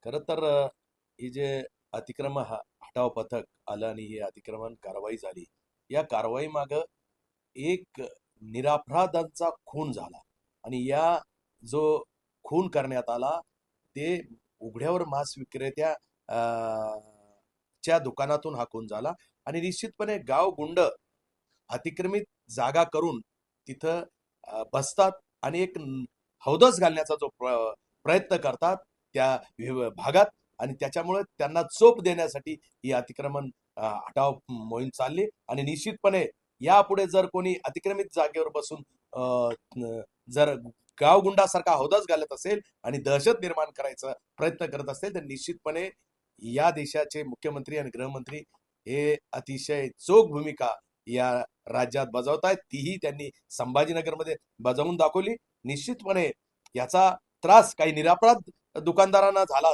खरं तर हे जे हटाव पथक आलं आणि हे अतिक्रमण कारवाई झाली. या कारवाई मागं एक निरपराधांचा खून झाला आणि या जो खून करण्यात आला ते उघड्यावर मांस विक्रेत्या च्या दुकानातून हा खून झाला आणि निश्चितपणे गाव गुंड अतिक्रमित जागा करून तिथं बसतात आणि एक हौदस घालण्याचा जो प्रयत्न करतात त्या भागात आणि त्याच्यामुळे त्यांना चोप देण्यासाठी ही अतिक्रमण हटाव मोहीम चालली आणि निश्चितपणे यापुढे जर कोणी अतिक्रमित जागेवर बसून जर गावगुंडासारखा हौदाच घालत असेल आणि दहशत निर्माण करायचा प्रयत्न करत असेल तर निश्चितपणे या देशाचे मुख्यमंत्री आणि गृहमंत्री हे अतिशय चोख भूमिका या राज्यात बजावतायत. तीही त्यांनी संभाजीनगरमध्ये बजावून दाखवली. निश्चितपणे याचा त्रास काही निरपराध दुकानदारांना झाला